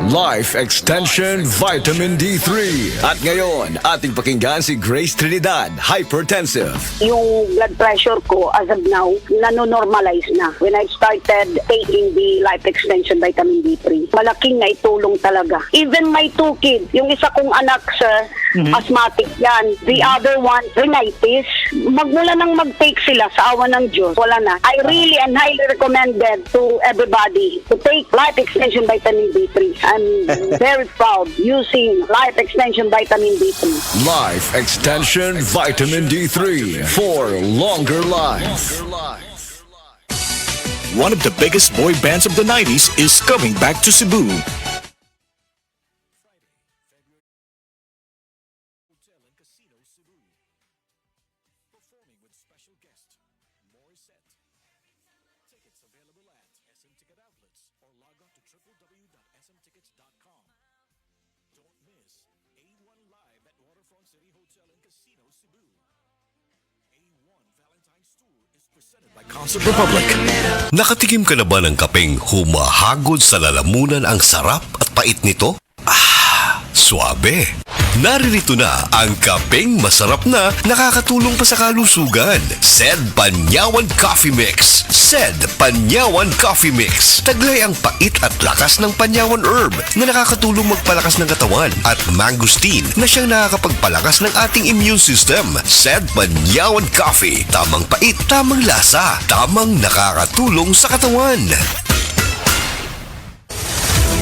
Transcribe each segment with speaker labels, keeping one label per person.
Speaker 1: Life Extension Vitamin D3. At ngayon, ating pakinggan si Grace Trinidad, hypertensive.
Speaker 2: Yung blood pressure ko as of now, nanonormalize na. When I started taking the Life Extension Vitamin D3, malaking naitulong talaga. Even my two kids, yung isa kong anak, sir, asthmatic yan. The other one, rhinitis. Magmula nang mag-take sila sa awa ng Diyos, wala na. I really and highly recommended to everybody to take Life Extension Vitamin D3. I'm very proud using Life Extension Vitamin D3.
Speaker 1: Life Extension Vitamin D3 for longer life.
Speaker 3: One of the biggest boy bands of the 90s is coming back to Cebu. Concert Republic.
Speaker 4: Nakatikim ka na ba ng kapeng humahagod sa lalamunan ang sarap at pait nito? Suabe! Naririto na ang kapeng masarap na nakakatulong pa sa kalusugan. Sed Panyawan Coffee Mix. Sed Panyawan Coffee Mix. Taglay ang pait at lakas ng Panyawan Herb na nakakatulong magpalakas ng katawan at mangosteen na siyang nakakapagpalakas ng ating immune system. Sed Panyawan Coffee. Tamang pait, tamang lasa, tamang nakakatulong sa katawan.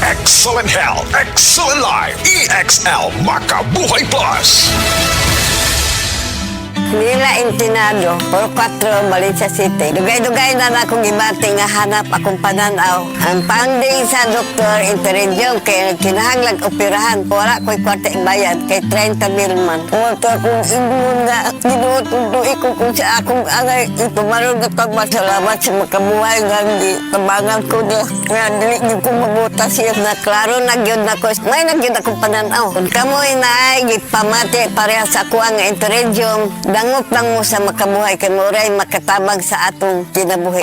Speaker 3: Excellent Health, Excellent Life, EXL Makabuhay Plus.
Speaker 5: Mila Intinado, Puro 4, Valencia City. Dugay-dugay na akong gibati nga hanap akong pananaw. Ang panding sa doktor, interredyong kay kinahanglag operahan. Wala ko'y kwarte bayad kay 30 mil man. Pumunto akong ingon nga, ginutuloy ko kung sa akong angay. Ipumarong na pagmasalamat sa makabuhay nga di kabangan ko na. Nga dili niyo kong mabuta siya na klaro nagyod na ko. May nagyod akong pananaw. Kung kamoy na ay gipamati parehas ako ang interredyong dangop lang mo sa makabuhay kay Moray makatabang sa atong kinabuhi.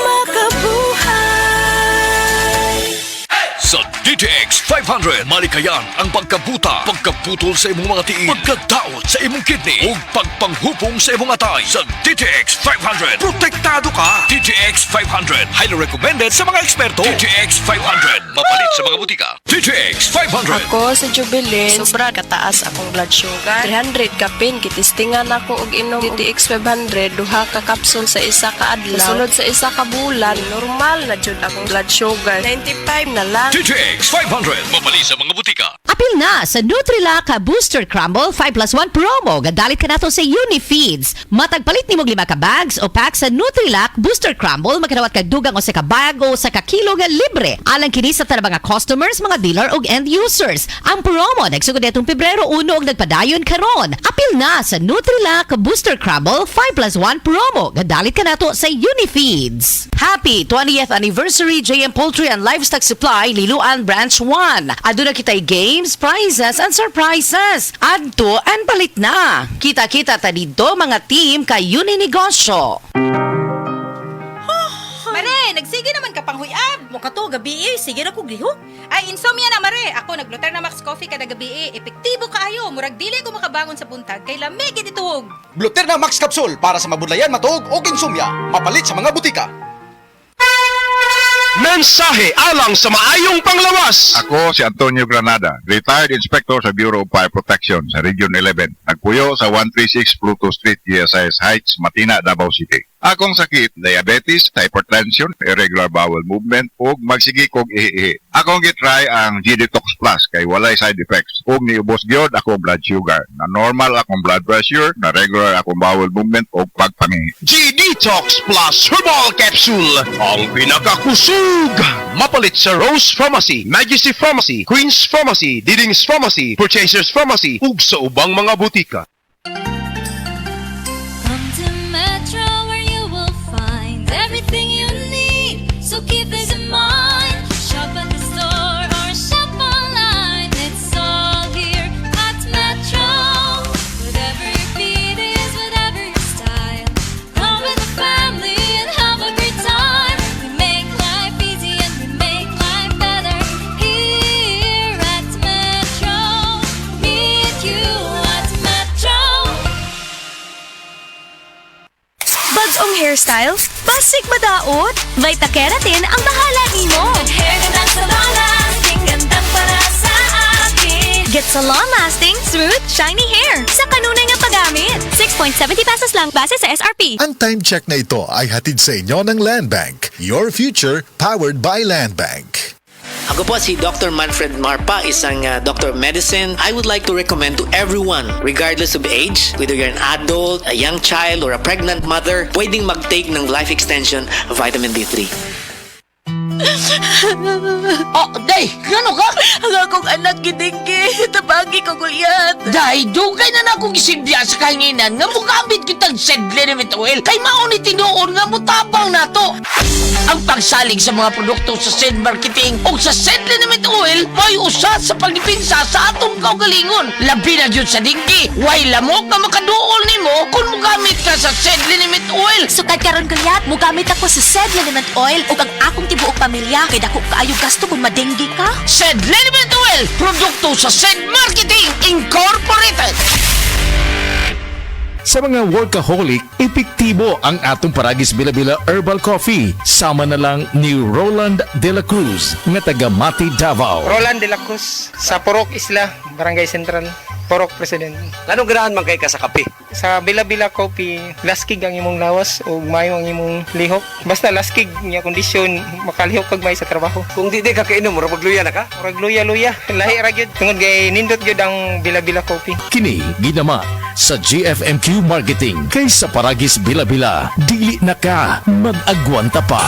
Speaker 3: Sa DTX 500, malikayan ang pagkabuta, pagkaputol sa imong mga tiil, pagkadaot sa imong kidney, ug pagpanghupong sa imong atay. Sa DTX 500, protektado ka. DTX 500, highly recommended sa mga eksperto. DTX 500, mapalit sa mga butika. DTX 500.
Speaker 6: Ako sa Jubilee, sobra kataas akong blood sugar. 300 kapin, kitistingan ako og inom DTX 500, duha ka kapsul sa isa ka adlaw. Sulod sa isa ka bulan, normal na jud akong blood sugar. 95 na lang.
Speaker 3: DTX 500, mapalit sa mga butika.
Speaker 7: Apil na sa Nutrilak Booster Crumble 5+1 promo. Gadalit ka nato sa Unifeeds. Matagpalit ni mo 5 ka bags o pack sa Nutrilak Booster Crumble. Magkanawat kag dugang o sa ka bag o sa ka kilo nga libre. Alang kini sa tanang mga customers, mga dealer o end users. Ang promo nagsugod itong Pebrero 1 og nagpadayon karon. Apil na sa Nutrilak Booster Crumble 5+1 promo. Gadalit ka nato sa Unifeeds. Happy 20th anniversary JM Poultry and Livestock Supply Liloan Branch 1. Aduna kitay games, prizes, and surprises. Adto and palit na. Kita-kita ta dito mga team kay Uninegosyo.
Speaker 8: Mare, nagsige naman ka pang huyab. Mukha to, gabi sige na kong lihok. Ay, insomnia na, Mare. Ako, nag-Gluter na Max Coffee kada gabi epektibo kaayo. Murag dili ko makabangon sa buntag, kay lamig itihog.
Speaker 9: Gluter na Max Capsule para sa mabudlayan, matuog o insomnia. Mapalit sa mga butika.
Speaker 3: Mensahe alang sa maayong panglawas.
Speaker 10: Ako si Antonio Granada, retired inspector sa Bureau of Fire Protection sa Region 11. Nagpuyo sa 136 Pluto Street, GSIS Heights, Matina, Davao City. Akong sakit, diabetes, hypertension, irregular bowel movement, ug magsigi kog ihi-ihi. Akong gitry ang G-Detox Plus kay walay side effects. Ug niubos gyud akong blood sugar. Na normal akong blood pressure, na regular akong bowel movement ug pagpangihi.
Speaker 3: G-Detox Plus Herbal Capsule, ang pinakakusog. Mapalit sa Rose Pharmacy, Majesty Pharmacy, Queen's Pharmacy, Diding's Pharmacy, Purchasers Pharmacy, ug sa ubang mga butika.
Speaker 11: Come to Metro where you will find everything you need. So keep this in mind. Shop at the store or shop online. It's all here at Metro. Whatever your beat is, whatever your style. Come with the family and have a great time. We make life easy and we make life better here at hairstyles? Basig madaot? Vita Keratin ang bahala nimo. Hair na lang sa long-lasting, gandang para sa akin. Get sa long-lasting, smooth, shiny hair sa kanunay nga paggamit. 6.70 pesos lang base sa SRP.
Speaker 12: Ang time check na ito ay hatid sa inyo ng Land Bank. Your future powered by Land Bank.
Speaker 13: Ako po si Dr. Manfred Marpa, isang doctor of medicine. I would like to recommend to everyone, regardless of age, whether you're an adult, a young child, or a pregnant mother, pwedeng mag-take ng life extension vitamin D3.
Speaker 14: Oh, day, gano ka?
Speaker 6: Ang akong anak gidinggi, tabagi ko gulyat.
Speaker 14: Day, dugay na na akong isilbiya sa kahinginan nga mugamit kitang sedliniment oil kay mauni tinuon nga mutabang na to. Ang pagsalig sa mga produkto sa Sed Marketing o sa Sedliniment Oil may usa sa pagdipinsa sa atong kaugalingon. Labi na yun sa dinggi. Way lamok na makaduol nimo kung mugamit ka sa Sedliniment Oil.
Speaker 11: Sukad karon gulyat, mugamit ako sa Sedliniment Oil ug ang akong tibuok pamilya kay dako kaayo gasto kung madenggi ka.
Speaker 14: Sedliniment Oil, produkto sa Sed Marketing Incorporated.
Speaker 15: Sa mga workaholic, epektibo ang atong Paragis Bila-Bila Herbal Coffee. Sama na lang ni Roland De La Cruz, nga taga Mati, Davao.
Speaker 16: Roland De La Cruz, sa Purok Isla, Barangay Central, Purok President.
Speaker 13: Anong ganahan man kay ka sa kape?
Speaker 16: Sa Bila-Bila Coffee, laskig ang imong lawas o mayo ang imong lihok. Basta laskig niya kondisyon, makalihok kag may sa trabaho.
Speaker 13: Kung di ka kainom, murag magluya na ka?
Speaker 16: Murag luya-luya, lahi ra gyud. Tungod kay nindot gyud ang Bila-Bila Coffee.
Speaker 15: Kini ginama sa GFMQ Marketing kaysa Paragis Bila-Bila. Dili na ka mag-agwanta pa.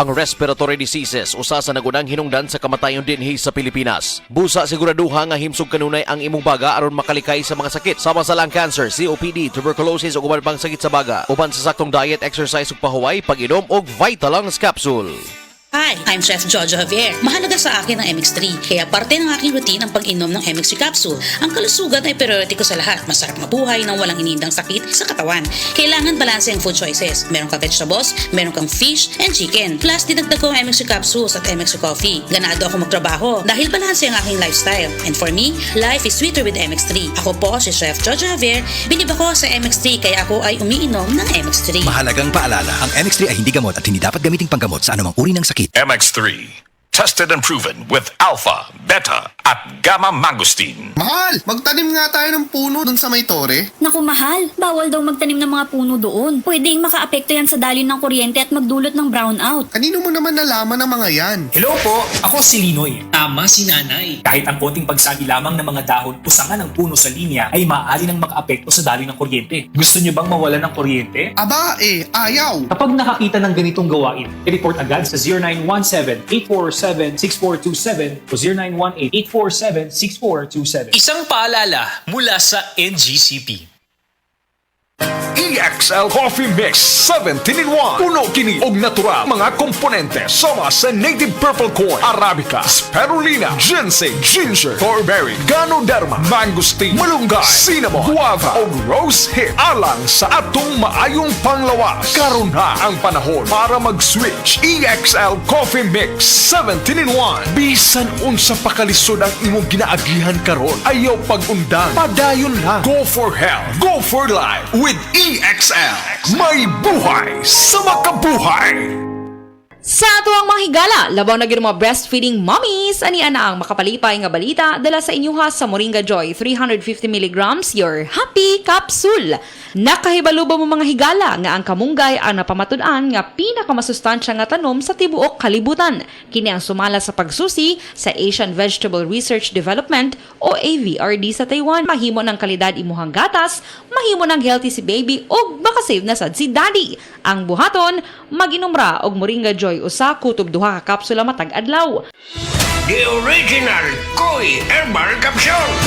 Speaker 17: Ang respiratory diseases usa sa nagunang hinungdan sa kamatayon dinhi sa Pilipinas. Busa siguraduha nga himsog kanunay ang imong baga aron makalikay sa mga sakit sama sa lung cancer, COPD, tuberculosis ug uban pang sakit sa baga. Uban sa saktong diet, exercise ug pahuway, pag-inom og Vitalungs capsule.
Speaker 18: Hi, I'm Chef Jojo Javier. Mahalaga sa akin ang MX3, kaya parte ng aking routine ang pag-inom ng MX3 capsule. Ang kalusugan ay priority ko sa lahat. Masarap mabuhay nang walang inindang sakit sa katawan. Kailangan balanse ang food choices. Meron kang vegetables, meron kang fish and chicken. Plus, dinagdag ko ang MX3 capsules at MX3 coffee. Ganado ako magtrabaho dahil balanse ang aking lifestyle. And for me, life is sweeter with MX3. Ako po si Chef Jojo Javier. Bilib ako sa MX3 kaya ako ay umiinom ng MX3.
Speaker 19: Mahalagang paalala, ang MX3 ay hindi gamot at hindi dapat gamiting panggamot sa anumang uri ng sakit.
Speaker 3: MX3, tested and proven with alpha, beta, at gamma mangosteen.
Speaker 9: Mahal, magtanim nga tayo ng puno dun sa may tore.
Speaker 11: Naku mahal, bawal daw magtanim ng mga puno doon. Pwedeng makaapekto yan sa daloy ng kuryente at magdulot ng brownout.
Speaker 9: Kanino mo naman nalaman ng mga yan?
Speaker 20: Hello po, ako si Linoy. Tama si nanay. Kahit ang konting pagsagi lamang ng mga dahon o sanga ng puno sa linya ay maaari nang makaapekto sa daloy ng kuryente. Gusto niyo bang mawalan ng kuryente?
Speaker 9: Aba ayaw.
Speaker 20: Kapag nakakita ng ganitong gawain, i-report agad sa 0917-847-6427 o 0918-847-6427. Isang paalala mula sa NGCP.
Speaker 3: EXL Coffee Mix 17-in-1. Puno kini og natural mga komponente sama sa native purple corn, arabica, spirulina, ginseng, ginger, thornberry, ganoderma, mangosteen, malunggay, cinnamon, guava ug rose hip alang sa atong maayong panglawas. Karon na ang panahon para mag-switch. EXL Coffee Mix 17-in-1. Bisan unsa pa kalisod ang imong ginaagihan karon, ayaw pag-undang. Padayon lang. Go for health. Go for life with EXL. May buhay sa makabuhay.
Speaker 21: Sa tuwang mga higala, labaw na gyud mga breastfeeding mommies, ani ana ang makapalipay nga balita dala sa inyuha sa Moringa Joy 350 mg your happy capsule. Nakahibalo ba mo mga higala nga ang kamunggay ang napamatud-an nga pinakamasustansya nga tanom sa tibuok kalibutan. Kini ang sumala sa pagsusi sa Asian Vegetable Research Development o AVRD sa Taiwan. Mahimo ng kalidad imuhang gatas, mahimo ng healthy si baby ug makasave na sad si daddy. Ang buhaton, mag-inom ra og Moringa Joy usa kutob duha ka kapsula matag adlaw.
Speaker 22: The original Koi Herbal Capsule.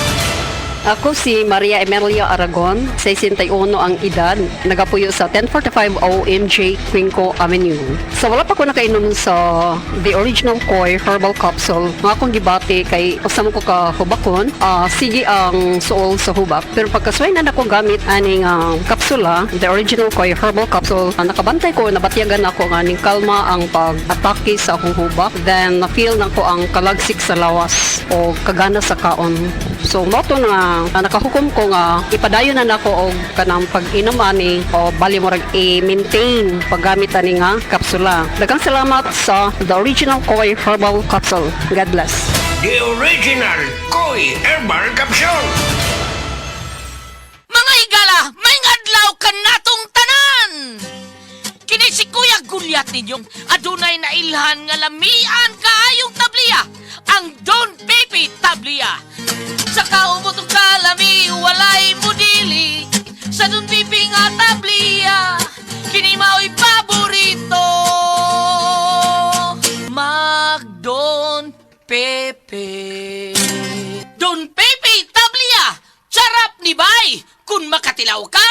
Speaker 23: Ako si Maria Emelia Aragon, 61 ang edad, nagapuyo sa 1045 OMJ Quinco Avenue. Sa wala pa ko nakainom sa the original Koi Herbal Capsule, nga akong gibati kay usam ko ka hubakon, sige ang suol sa hubak. Pero pagkasway na ako gamit aning kapsula, the original Koi Herbal Capsule, nakabantay ko, nabatyagan ako nga ning kalma ang pag-atake sa akong hubak. Then na-feel na ko ang kalagsik sa lawas o kagana sa kaon. So, moto na nga nakahukom ko nga ipadayon na nako og kanang pag-inom ani o bali mo rag i-maintain paggamit ani nga kapsula. Daghang salamat sa The Original Koi Herbal Capsule. God bless.
Speaker 22: The Original Koi Herbal Capsule.
Speaker 14: Mga higala, may adlaw ka natong tanan! Kini si Kuya Gulyat ninyong adunay na ilhan nga lamian kaayong tabliya, ang Don Pepe Tabliya. Sa kaumutong kalami, walay mudili, sa Don Pepe nga tabliya, kini mao'y paborito. Mag Don Pepe. Don Pepe Tabliya, sarap ni bay! Kung makatilaw ka,